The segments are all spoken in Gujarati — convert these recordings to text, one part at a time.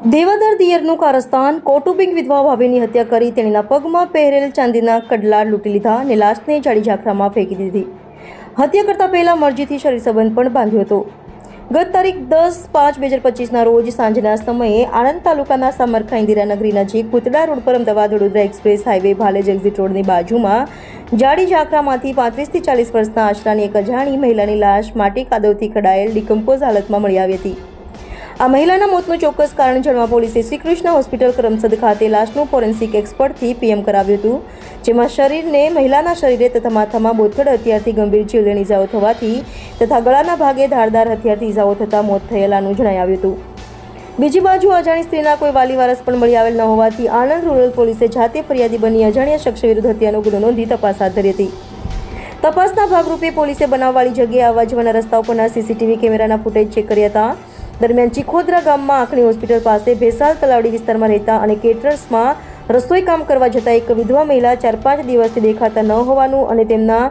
દેવાદાર દિયરનું કારસ્તાન કૌટુંબિક વિધવા ભાભીની હત્યા કરી તેણીના પગમાં પહેરેલ ચાંદીના કડલા લૂંટી લીધા અને લાશને જાડી ઝાંખરામાં ફેંકી દીધી. હત્યા કરતા પહેલા મરજીથી શરીર સંબંધ પણ બાંધ્યો હતો. ગત તારીખ 10/5/2025ના રોજ સાંજના સમયે આણંદ તાલુકાના સામરખા ઇન્દિરા નગરી નજીક ભૂતડા રોડ પર Ahmedabad Vadodara express highway Bhalej exit રોડની બાજુમાં જાડી ઝાંખરામાંથી 35 થી 40 વર્ષના આશરાની એક અજાણી મહિલાની લાશ માટી કાદવથી ખડાયેલ ડિકમ્પોઝ હાલતમાં મળી આવી હતી. આ મહિલાના મોતનું ચોક્કસ કારણ જાણવા પોલીસે શ્રી કૃષ્ણ હોસ્પિટલ કરમસદ ખાતે લાશનું ફોરેન્સિક એક્સપર્ટથી પીએમ કરાવ્યું હતું, જેમાં મહિલાના શરીરે તથા માથામાં બોથડ હથિયારથી ગંભીર જીવલેણ ઇજાઓ થવાથી તથા ગળાના ભાગે ધારદાર હથિયારથી ઇજાઓ થતાં મોત થયેલાનું જણાવ્યું હતું. બીજી બાજુ અજાણી સ્ત્રીના કોઈ વાલી વારસ પણ મળી આવેલ ન હોવાથી આણંદ રૂરલ પોલીસે જાતે ફરિયાદી બની અજાણ્યા શખ્સ વિરુદ્ધ હત્યાનો ગુનો નોંધી તપાસ હાથ ધરી હતી. તપાસના ભાગરૂપે પોલીસે બનાવવાળી જગ્યાએ આવવા જવાના રસ્તાઓ પરના સીસીટીવી કેમેરાના ફૂટેજ ચેક કર્યા હતા. દરમિયાન ચીખોદરા ગામમાં આંખણી હોસ્પિટલ પાસે ભેસાલ તલાવડી વિસ્તારમાં રહેતા અને કેટરર્સમાં રસોઈ કામ કરવા જતા એક વિધવા મહિલા 4-5 દિવસથી દેખાતા ન હોવાનું અને તેમના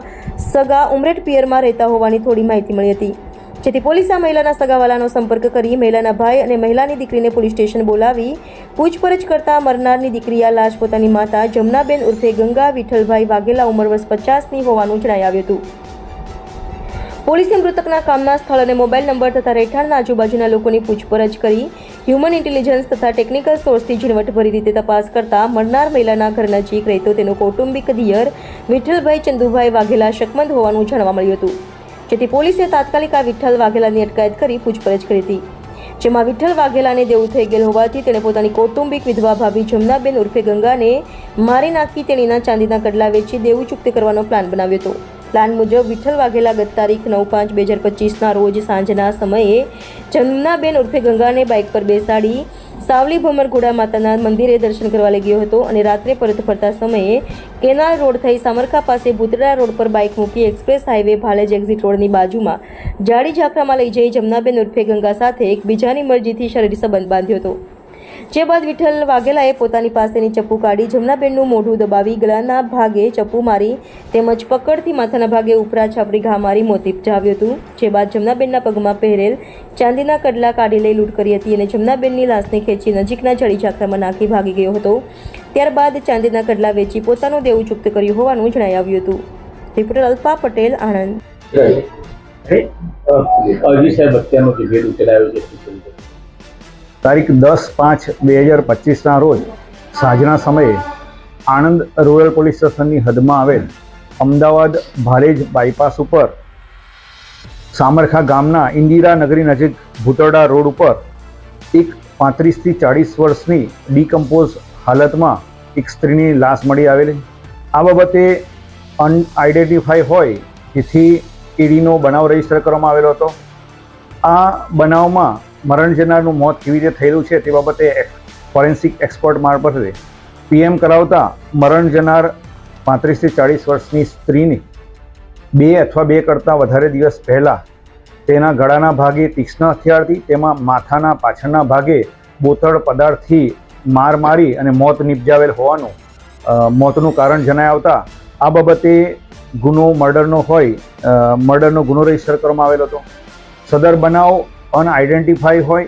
સગા ઉમરેઠ પિયરમાં રહેતા હોવાની થોડી માહિતી મળી હતી, જેથી પોલીસે આ મહિલાના સગાવાલાનો સંપર્ક કરી મહિલાના ભાઈ અને મહિલાની દીકરીને પોલીસ સ્ટેશન બોલાવી પૂછપરછ કરતા મરનારની દીકરી આ લાશ પોતાની માતા જમનાબેન ઉર્ફે ગંગા વિઠ્ઠલભાઈ વાઘેલા ઉંમર વર્ષ 50ની હોવાનું જણાવ્યું હતું. પોલીસે મૃતકના કામના સ્થળ અને મોબાઈલ નંબર તથા રહેઠાણના આજુબાજુના લોકોની પૂછપરછ કરી હ્યુમન ઇન્ટેલિજન્સ તથા ટેકનિકલ સોર્સથી ઝીણવટભરી રીતે તપાસ કરતા મરનાર મહિલાના ઘર નજીક રહેતો તેનો કૌટુંબિક દિયર વિઠ્ઠલભાઈ ચંદુભાઈ વાઘેલા શકમંદ હોવાનું જાણવા મળ્યું હતું, જેથી પોલીસે તાત્કાલિક આ વિઠ્ઠલ વાઘેલાની અટકાયત કરી પૂછપરછ કરી હતી, જેમાં વિઠ્ઠલ વાઘેલાને દેવું થઈ ગયેલ હોવાથી તેણે પોતાની કૌટુંબિક વિધવા ભાભી જમનાબેન ઉર્ફે ગંગાને મારી નાખી તેણીના ચાંદીના કડલા વેચી દેવું ચૂકતે કરવાનો પ્લાન બનાવ્યો હતો. પ્લાન મુજબ વિઠ્ઠલ વાઘેલા ગત તારીખ 9/5/2025ના રોજ સાંજના સમયે જમનાબેન ઉર્ફે ગંગાને બાઇક પર બેસાડી સાવલી ભમરઘોડા માતાના મંદિરે દર્શન કરવા લઈ ગયો હતો અને રાત્રે પરત ફરતા સમયે કેનાલ રોડ થઈ સામરખા પાસે ભૂતડા રોડ પર બાઇક મૂકી એક્સપ્રેસ હાઈવે ભાલેજ એક્ઝિટ રોડની બાજુમાં જાડી ઝાંખરામાં લઈ જઈ જમનાબેન ઉર્ફે ગંગા સાથે એકબીજાની મરજીથી શરીર સંબંધ બાંધ્યો હતો. જે બાદ વિઠ્ઠલ વાઘેલાએ પોતાની પાસેની ચપ્પુ કાઢી જમનાબેનનું મોઢું દબાવી ગળાના ભાગે ચપ્પુ મારી તેમજ પકડથી માથાના ભાગે ઉપરા છાપરી ઘા મારી મોત નિપજાવ્યું હતું. જે બાદ જમનાબેનના પગમાં પહેરેલ ચાંદીના કડલા કાઢી લઈ લૂંટ કરી હતી અને જમનાબેનની લાશને ખેંચી નજીકના જાડી ઝાંખરામાં નાખી ભાગી ગયો હતો. ત્યારબાદ ચાંદીના કડલા વેચી પોતાનું દેવું ચૂકત કર્યું હોવાનું જણાવ્યું હતું. રિપોર્ટર અલ્પા પટેલ, આણંદ. તારીખ 10/5/2025ના રોજ સાંજના સમયે આણંદ રૂરલ પોલીસ સ્ટેશનની હદમાં આવેલ અમદાવાદ ભાલેજ બાયપાસ ઉપર સામરખા ગામના ઇન્દિરા નગરી નજીક ભૂતરડા રોડ ઉપર એક 35 થી 40 વર્ષની ડીકમ્પોઝ હાલતમાં એક સ્ત્રીની લાશ મળી આવેલી. આ બાબતે અનઆઇડેન્ટિફાઈ હોય જેથી ઈડીનો બનાવ રજીસ્ટર કરવામાં આવેલો હતો. આ બનાવમાં મરણ જનારનું મોત કેવી રીતે થયેલું છે તે બાબતે ફોરેન્સિક એક્સપર્ટ મારફતે પીએમ કરાવતા મરણ જનાર 35 થી 40 વર્ષની સ્ત્રીની 2 અથવા 2 કરતાં વધારે દિવસ પહેલાં તેના ગળાના ભાગે તીક્ષ્ણ હથિયારથી તેમાં માથાના પાછળના ભાગે બોથડ પદાર્થથી માર મારી અને મોત નિપજાવેલ હોવાનું મોતનું કારણ જણાઈ આવતા આ બાબતે મર્ડરનો ગુનો રજીસ્ટર કરવામાં આવેલો હતો. સદર બનાવ અનઆઇડેન્ટિફાઈ હોય,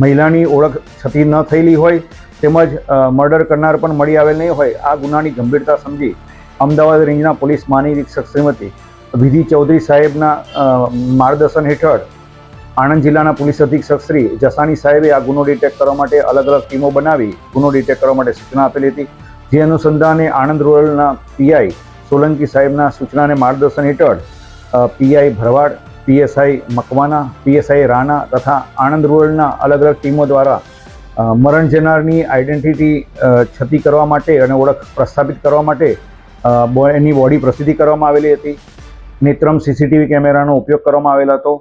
મહિલાની ઓળખ છતી ન થયેલી હોય તેમજ મર્ડર કરનાર પણ મળી આવેલ નહીં હોય, આ ગુનાની ગંભીરતા સમજી અમદાવાદ રેન્જના પોલીસ મહાનિરીક્ષક શ્રીમતી વિધિ ચૌધરી સાહેબના માર્ગદર્શન હેઠળ આણંદ જિલ્લાના પોલીસ અધિક્ષક શ્રી જસાણી સાહેબે આ ગુનો ડિટેક્ટ કરવા માટે અલગ અલગ ટીમો બનાવી ગુનો ડિટેક્ટ કરવા માટે સૂચના આપેલી હતી. જે અનુસંધાને આણંદ રૂરલના પીઆઈ સોલંકી સાહેબના સૂચના અને માર્ગદર્શન હેઠળ પીઆઈ ભરવાડ, પીએસઆઈ મકવાના, પીએસઆઈ રાણા તથા આણંદ રૂરલના અલગ અલગ ટીમો દ્વારા મરણ જનારની આઈડેન્ટિટી છતી કરવા માટે અને ઓળખ પ્રસ્થાપિત કરવા માટે એની બોડી પ્રસિદ્ધિ કરવામાં આવેલી હતી. નેત્રમ સીસીટીવી કેમેરાનો ઉપયોગ કરવામાં આવેલો હતો.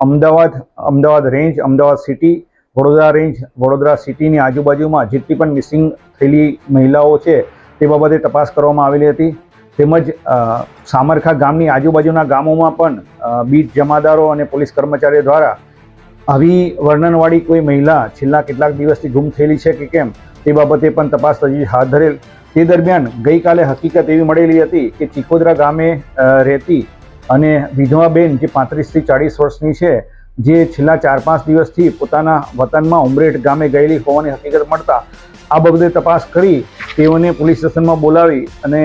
Ahmedabad range, Ahmedabad city, Vadodara range, Vadodara સિટીની આજુબાજુમાં જેટલી પણ મિસિંગ થયેલી મહિલાઓ છે તે બાબતે તપાસ કરવામાં આવેલી હતી. તેમજ સામરખા ગામની આજુબાજુના ગામોમાં પણ બીટ જમાદારો અને પોલીસ કર્મચારીઓ દ્વારા આવી વર્ણનવાળી કોઈ મહિલા છેલ્લા કેટલાક દિવસથી ગુમ થયેલી છે કે કેમ તે બાબતે પણ તપાસ હાથ ધરેલ. તે દરમિયાન ગઈકાલે હકીકત એવી મળેલી હતી કે ચીખોદરા ગામે રહેતી અને વિધવા બેન જે 35 થી 40 વર્ષની છે જે છેલ્લા 4-5 દિવસથી પોતાના વતનમાં ઉમરેઠ ગામે ગયેલી હોવાની હકીકત મળતા આ બાબતે તપાસ કરી તેઓને પોલીસ સ્ટેશનમાં બોલાવી અને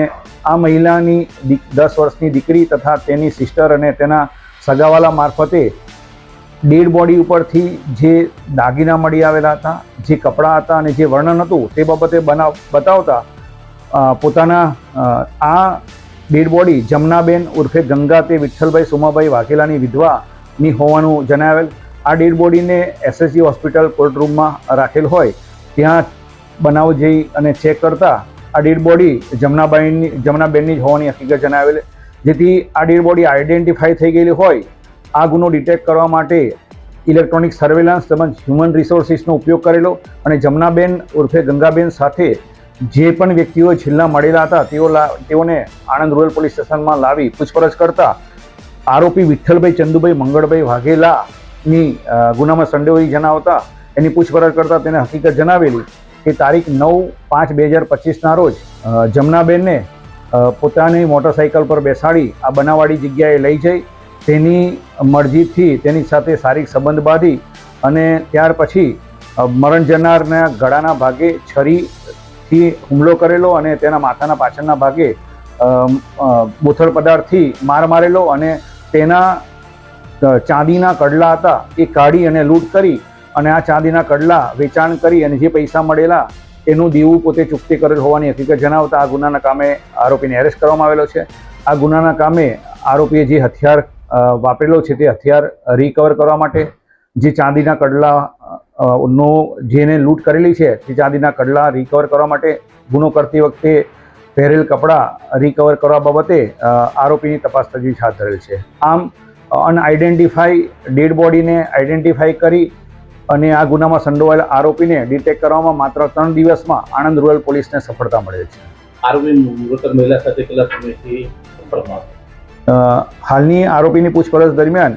આ મહિલાની 10 વર્ષની દીકરી તથા તેની સિસ્ટર અને તેના સગાવાલા મારફતે ડેડ બોડી ઉપરથી જે દાગીના મળી આવેલા હતા, જે કપડાં હતા અને જે વર્ણન હતું તે બાબતે બતાવતા પોતાના આ ડેડ બોડી જમનાબેન ઉર્ફે ગંગા તે વિઠ્ઠલભાઈ સોમાભાઈ વાઘેલાની વિધવાની હોવાનું જણાવેલ. આ ડેડ બોડીને SSG હોસ્પિટલ કોર્ટરૂમમાં રાખેલ હોય ત્યાં બનાવ જઈ અને ચેક કરતા આ ડેડ બોડી જમનાબેનની જ હોવાની હકીકત જણાવેલ, જેથી આ ડેડ બોડી આઈડેન્ટિફાઈ થઈ ગયેલી હોય. આ ગુનો ડિટેક્ટ કરવા માટે ઇલેક્ટ્રોનિક સર્વેલન્સ તેમજ હ્યુમન રિસોર્સિસનો ઉપયોગ કરેલો અને જમનાબેન ઉર્ફે ગંગાબેન સાથે જે પણ વ્યક્તિઓ છેલ્લા મળેલા હતા તેઓને આણંદ રૂરલ પોલીસ સ્ટેશનમાં લાવી પૂછપરછ કરતા આરોપી વિઠ્ઠલભાઈ ચંદુભાઈ મંગળભાઈ વાઘેલાની ગુનામાં સંડોવાઈ જણાવતા એની પૂછપરછ કરતા તેને હકીકત જણાવેલી કે તારીખ 9/5/2025ના રોજ જમનાબેનને પોતાની મોટરસાઇકલ પર બેસાડી આ બનાવવાળી જગ્યાએ લઈ જઈ તેની મરજીથી તેની સાથે શારીરિક સંબંધ બાંધી અને ત્યાર પછી મરણ જનારના ગળાના ભાગે છરીથી હુમલો કરેલો અને તેના માથાના પાછળના ભાગે બોથડ પદાર્થથી માર મારેલો અને તેના ચાંદીના કડલા હતા એ કાઢી અને લૂંટ કરી અને આ ચાંદીના કડલા વેચાણ કરી અને જે પૈસા મળેલા એનું દેવું પોતે ચૂકતી કરેલ હોવાની હકીકત જણાવતા આ ગુનાના કામે આરોપીને એરેસ્ટ કરવામાં આવેલો છે. આ ગુનાના કામે આરોપીએ જે હથિયાર વાપરેલો છે તે હથિયાર રિકવર કરવા માટે જે ચાંદીના કડલા નો જેને લૂંટ કરેલી છે તે ચાંદીના કડલા રિકવર કરવા માટે ગુનો કરતી વખતે પહેરેલ કપડાં રિકવર કરવા બાબતે આરોપીની તપાસ તજવીજ હાથ ધરેલ છે. આમ અનઆઇડેન્ટિફાઈ ડેડ બોડીને આઈડેન્ટિફાઈ કરી અને આ ગુનામાં સંડોવાયેલા આરોપીને ડિટેક્ટ કરવામાં માત્ર 3 દિવસમાં આણંદ રૂરલ પોલીસને સફળતા મળેલ છે. આરોપી મૃતક મહિલા સાથે કેટલા સમયથી સંપર્કમાં હતો? હાલની આરોપીની પૂછપરછ દરમિયાન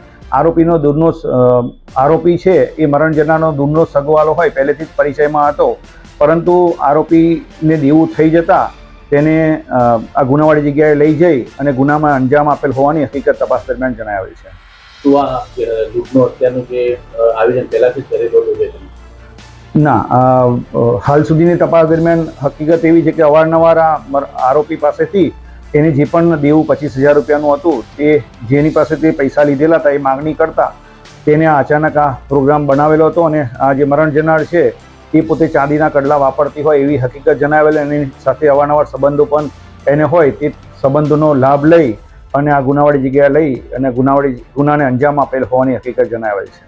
આરોપી છે એ મરણ જનારનો દૂરનો સગવાલો હોય પહેલેથી જ પરિચયમાં હતો, પરંતુ આરોપીને દેવું થઈ જતા તેને આ ગુનાવાળી જગ્યાએ લઈ જઈ અને ગુનામાં અંજામ આપેલ હોવાની હકીકત તપાસ દરમિયાન જણાવેલ છે. શું આ લૂંટનો હત્યાનું જે આયોજન પહેલાથી જ કરેલું હતું? ના, હાલ સુધીની તપાસ દરમિયાન હકીકત એવી છે કે અવારનવાર આરોપી પાસેથી એને જે પણ દેવું 25,000 રૂપિયાનું હતું તે જેની પાસેથી પૈસા લીધેલા હતા એ માગણી કરતા તેને અચાનક આ પ્રોગ્રામ બનાવેલો હતો અને આ જે મરણ જનાર છે એ પોતે ચાંદીના કડલા વાપરતી હોય એવી હકીકત જણાવેલ અને એની સાથે અવારનવાર સંબંધો પણ એને હોય તે સંબંધોનો લાભ લઈ અને આ ગુનાવાળી જગ્યાએ લઈ અને ગુનાને અંજામ આપેલ હોવાની હકીકત જણાવેલ છે.